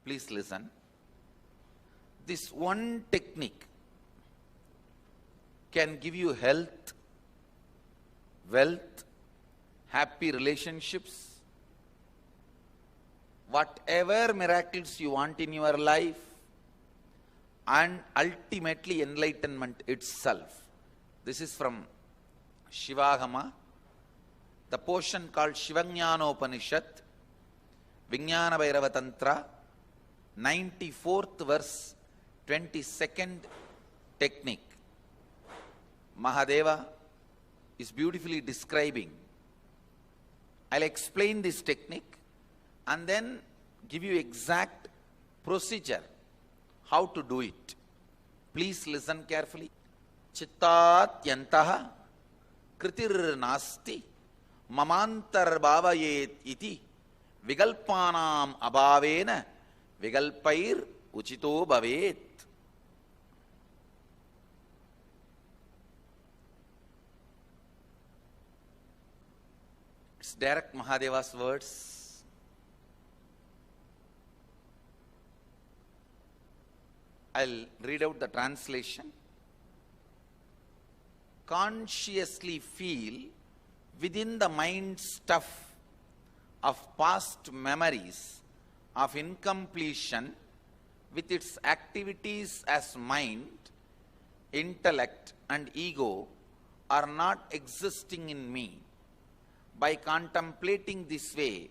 Please listen. This one technique can give you health, wealth, happy relationships, whatever miracles you want in your life, and ultimately enlightenment itself. This is from Shivagama, the portion called Shivajnanopanishad, Vijnana Bhairava Tantra, 94th verse, 22nd technique. Mahadeva is beautifully describing. I'll explain this technique and then give you exact procedure how to do it. Please listen carefully. Chittat yantaha kritir nasti mamantar bhavayet iti vigalpanam abhavena vigalpair uchito bhavet. It's direct Mahadeva's words. I'll read out the translation. Consciously feel within the mind stuff of past memories of incompletion with its activities as mind, intellect and ego are not existing in me. By contemplating this way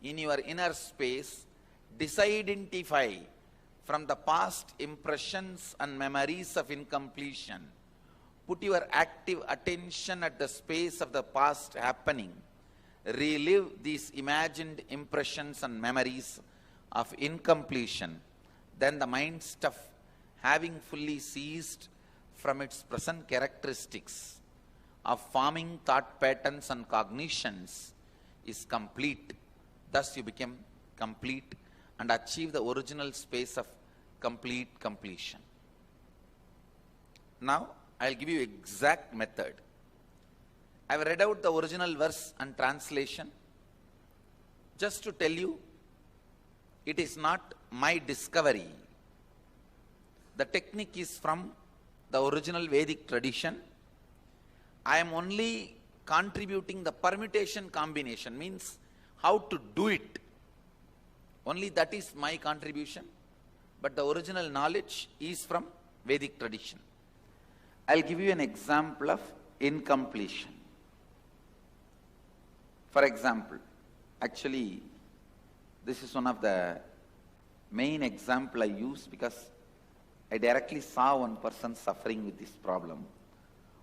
in your inner space, disidentify from the past impressions and memories of incompletion. Put your active attention at the space of the past happening. Relive these imagined impressions and memories of incompletion. Then the mind stuff, having fully ceased from its present characteristics of forming thought patterns and cognitions, is complete. Thus you become complete and achieve the original space of complete completion. Now I'll give you exact method. I've read out the original verse and translation just to tell you it is not my discovery. The technique is from the original Vedic tradition. I am only contributing the permutation combination, means how to do it. Only that is my contribution. But the original knowledge is from Vedic tradition. I'll give you an example of incompletion. For example, actually, this is one of the main example I use because I directly saw one person suffering with this problem.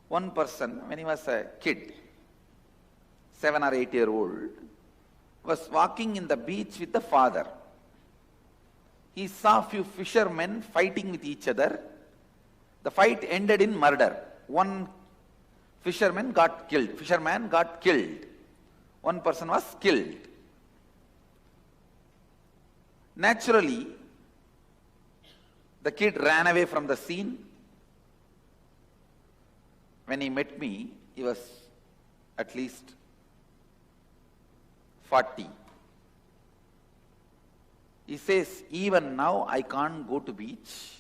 One person, when he was a kid, 7 or 8 year old, was walking in the beach with the father. He saw few fishermen fighting with each other. The fight ended in murder. One fisherman got killed. One person was killed. Naturally, the kid ran away from the scene. When he met me, he was at least 40. He says, even now I can't go to beach.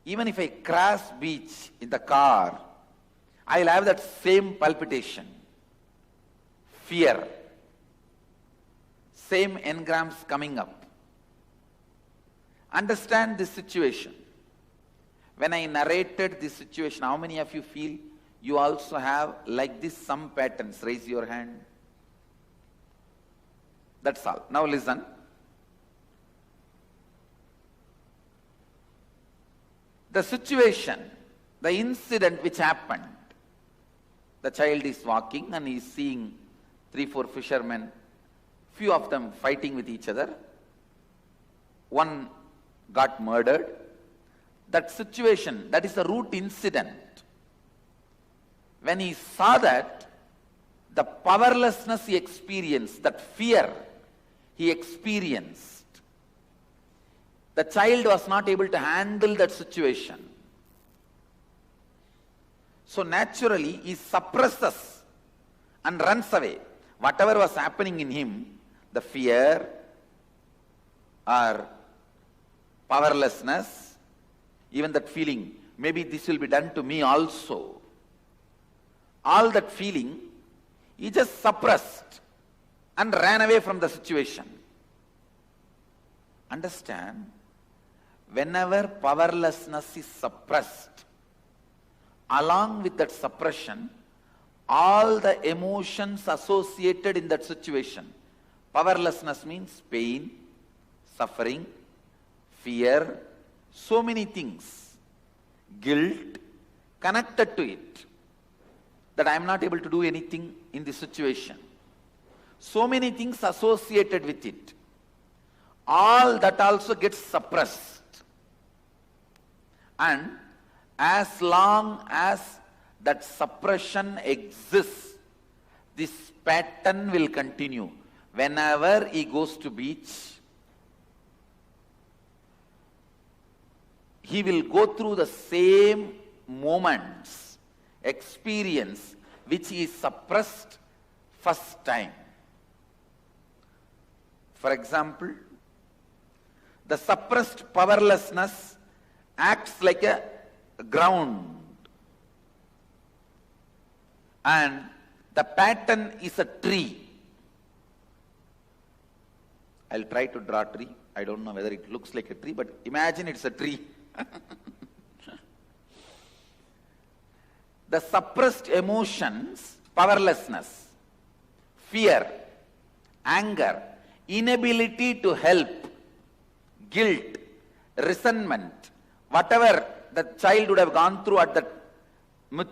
Even if I crash beach in the car, I'll have that same palpitation, fear, same engrams coming up. Understand this situation. When I narrated this situation, how many of you feel you also have like this some patterns? Raise your hand. That's all. Now listen. The situation, the incident which happened, the child is walking and he is seeing 3-4 fishermen, few of them fighting with each other. One got murdered. That situation, that is the root incident. When he saw that, the powerlessness he experienced, that fear he experienced, the child was not able to handle that situation. So naturally, he suppresses and runs away. Whatever was happening in him, the fear, or powerlessness, even that feeling, maybe this will be done to me also. All that feeling, he just suppressed and ran away from the situation. Understand? Whenever powerlessness is suppressed, along with that suppression, all the emotions associated in that situation. Powerlessness means pain, suffering, fear, so many things. Guilt connected to it. That I am not able to do anything in this situation. So many things associated with it. All that also gets suppressed. And as long as that suppression exists, this pattern will continue. Whenever he goes to beach, he will go through the same moments, experience, which he suppressed first time. For example, the suppressed powerlessness acts like a ground, and the pattern is a tree. I'll try to draw a tree. I don't know whether it looks like a tree, but imagine it's a tree. The suppressed emotions, powerlessness, fear, anger, inability to help, guilt, resentment, whatever the child would have gone through at that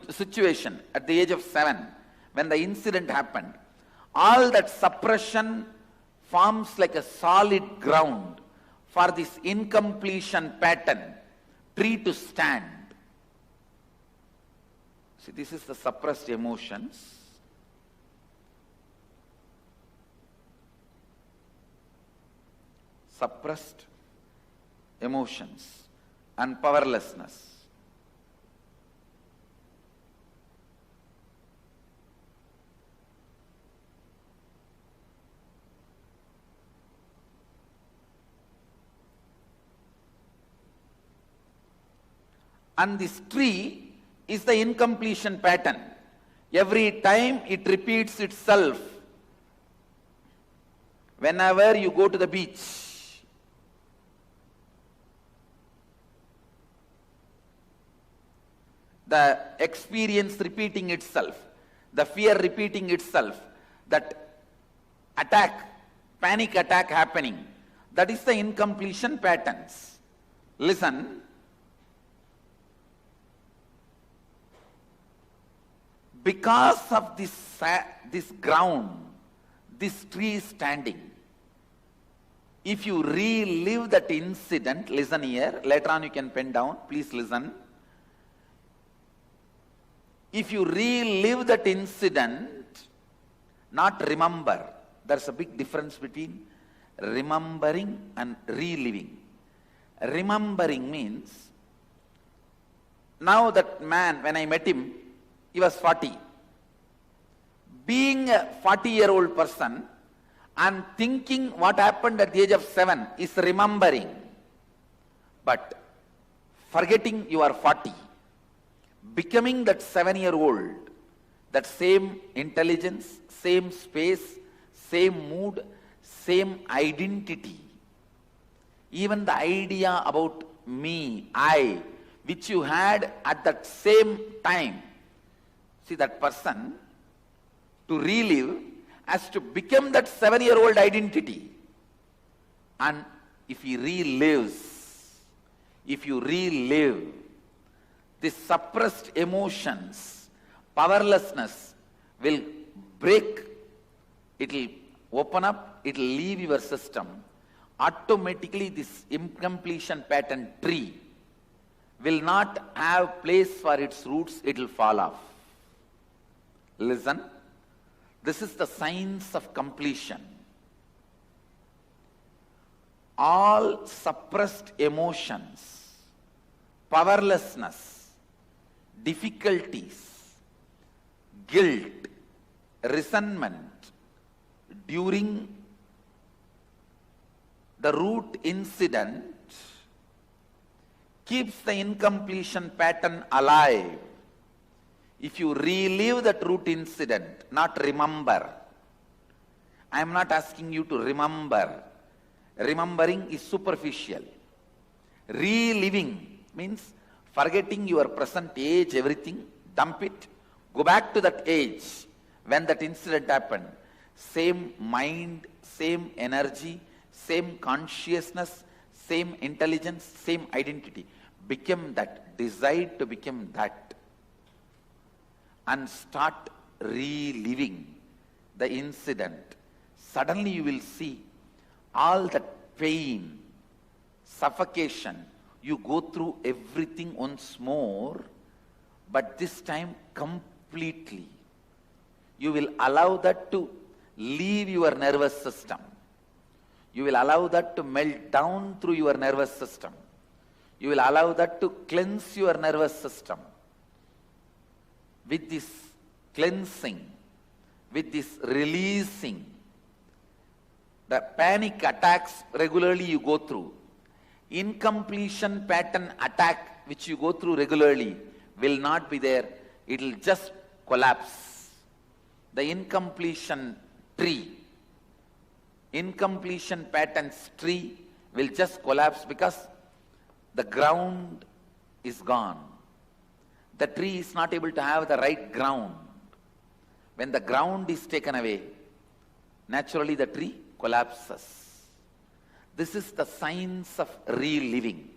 situation at the age of 7, when the incident happened, all that suppression forms like a solid ground for this incompletion pattern, tree to stand. See, this is the suppressed emotions. Suppressed emotions and powerlessness. And this tree is the incompletion pattern. Every time it repeats itself. Whenever you go to the beach, the experience repeating itself, the fear repeating itself, that attack, panic attack happening, that is the incompletion patterns. Listen. Because of this ground, this tree is standing. If you relive that incident, listen here, later on you can pen down, please listen. If you relive that incident, not remember, there's a big difference between remembering and reliving. Remembering means, now that man, when I met him, he was 40. Being a 40-year-old person and thinking what happened at the age of 7 is remembering. But forgetting you are 40. Becoming that 7-year-old, that same intelligence, same space, same mood, same identity. Even the idea about me, I, which you had at that same time. See, that person, to relive, has to become that 7-year-old identity. And if he relives, if you relive, the suppressed emotions, powerlessness will break, it will open up, it will leave your system. Automatically this incompletion pattern tree will not have place for its roots, it will fall off. Listen, this is the science of completion. All suppressed emotions, powerlessness, difficulties, guilt, resentment during the root incident keeps the incompletion pattern alive. If you relive that root incident, not remember. I am not asking you to remember. Remembering is superficial. Reliving means forgetting your present age, everything, dump it, go back to that age when that incident happened. Same mind, same energy, same consciousness, same intelligence, same identity. Become that, decide to become that, and start reliving the incident. Suddenly you will see all that pain, suffocation, you go through everything once more, but this time completely. You will allow that to leave your nervous system. You will allow that to melt down through your nervous system. You will allow that to cleanse your nervous system. With this cleansing, with this releasing, the panic attacks regularly you go through, incompletion pattern attack which you go through regularly will not be there. It will just collapse. The incompletion tree, incompletion patterns tree will just collapse because the ground is gone. The tree is not able to have the right ground. When the ground is taken away, naturally the tree collapses. This is the science of reliving.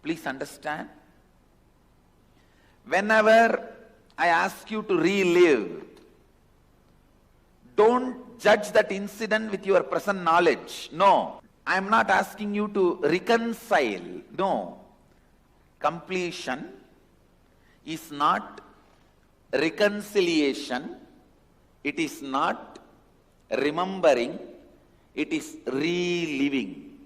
Please understand. Whenever I ask you to relive, don't judge that incident with your present knowledge. No. I am not asking you to reconcile. No. Completion is not reconciliation. It is not remembering. It is reliving.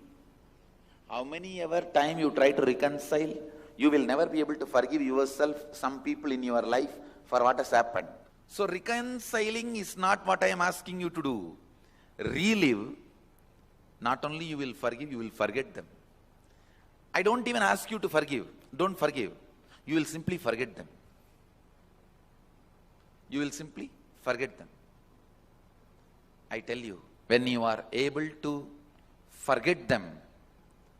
How many ever time you try to reconcile, you will never be able to forgive yourself, some people in your life for what has happened. So reconciling is not what I am asking you to do. Relive, not only you will forgive, you will forget them. I don't even ask you to forgive. Don't forgive. You will simply forget them. You will simply forget them. I tell you, when you are able to forget them,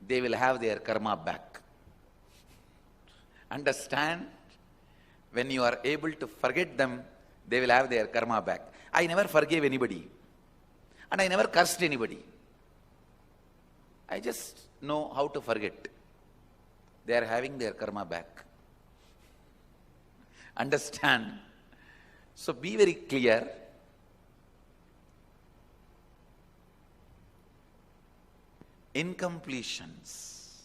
they will have their karma back. Understand? When you are able to forget them, they will have their karma back. I never forgave anybody. And I never cursed anybody. I just know how to forget. They are having their karma back. Understand? So be very clear. Incompletions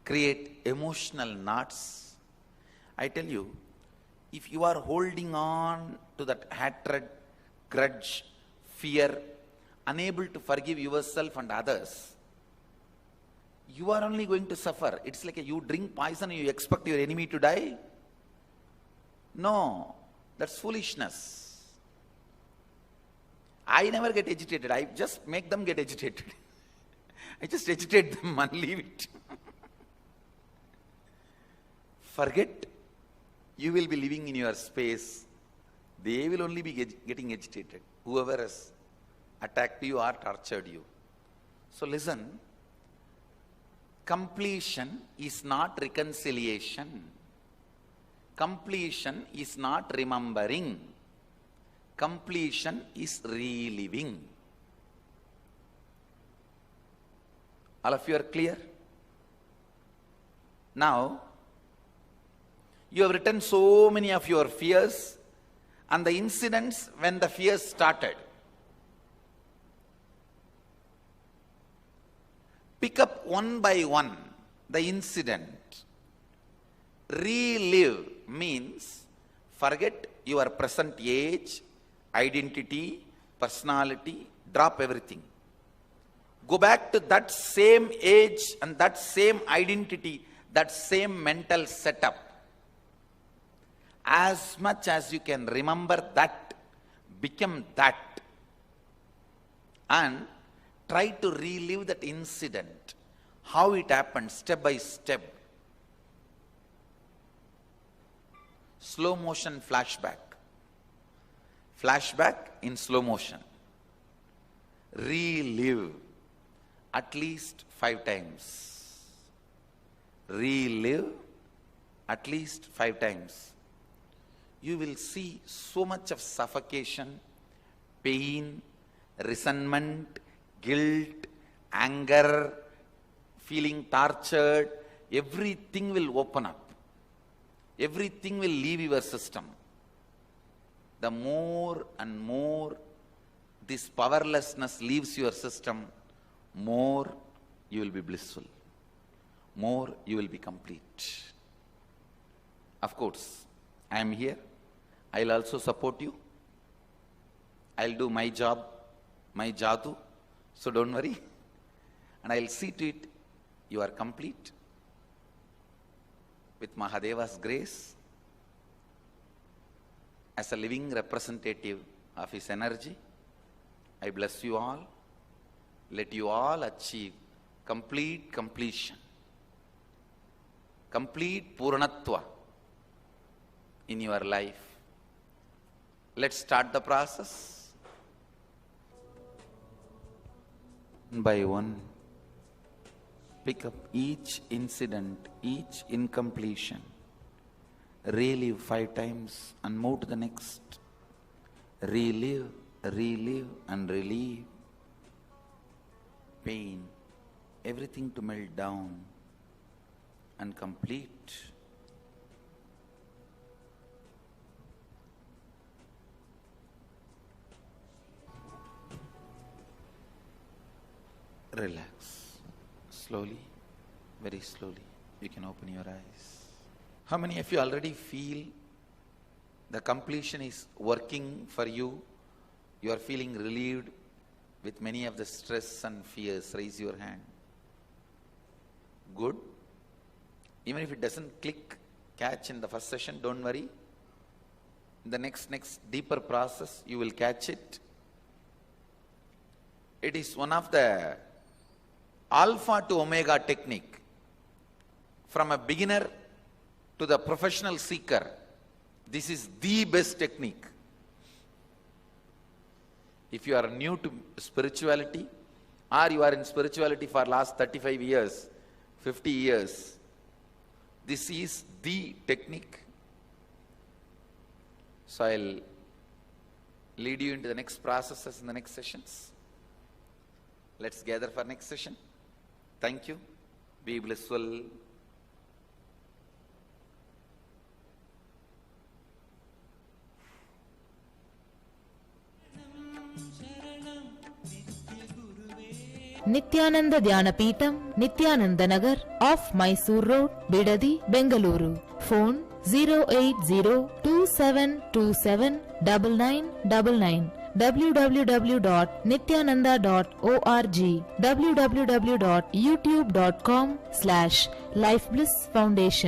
create emotional knots. I tell you, if you are holding on to that hatred, grudge, fear, unable to forgive yourself and others, you are only going to suffer. It's like you drink poison and you expect your enemy to die. No, that's foolishness. I never get agitated. I just make them get agitated. I just agitate them and leave it. Forget. You will be living in your space. They will only be getting agitated. Whoever has attacked you or tortured you. So listen. Completion is not reconciliation. Completion is not remembering. Completion is reliving. All of you are clear? Now, you have written so many of your fears and the incidents when the fears started. Pick up one by one the incident. Relive means forget your present age, identity, personality, drop everything. Go back to that same age and that same identity, that same mental setup. As much as you can remember that, become that. And Try to relive that incident, how it happened, step by step. Slow motion flashback. Flashback in slow motion. Relive at least 5 times. Relive at least 5 times. You will see so much of suffocation, pain, resentment, guilt, anger, feeling tortured. Everything will open up. Everything will leave your system. The more and more this powerlessness leaves your system, more you will be blissful. More you will be complete. Of course, I am here. I will also support you. I will do my job, my jadoo. So don't worry. And I will see to it you are complete. With Mahadeva's grace, as a living representative of his energy, I bless you all. Let you all achieve complete completion, complete Purnatva in your life. Let's start the process. One by one, pick up each incident, each incompletion. Relive 5 times and move to the next. Relive, relive and relieve. Pain, everything to melt down and complete. Relax. Slowly, very slowly, you can open your eyes. How many of you already feel the completion is working for you? You are feeling relieved with many of the stress and fears. Raise your hand. Good. Even if it doesn't click, catch in the first session, don't worry. In the next deeper process, you will catch it. It is one of the alpha to omega technique. From a beginner to the professional seeker, this is the best technique. If you are new to spirituality, or you are in spirituality for last 35 years, 50 years, this is the technique. So I'll lead you into the next processes in the next sessions. Let's gather for next session. Thank you. Be blissful. Nityananda Dhyanapitham, Nityananda Nagar, off Mysore Road, Bidadi, Bengaluru. Phone 08027279999. www.nityananda.org. www.youtube.com/Life Bliss Foundation.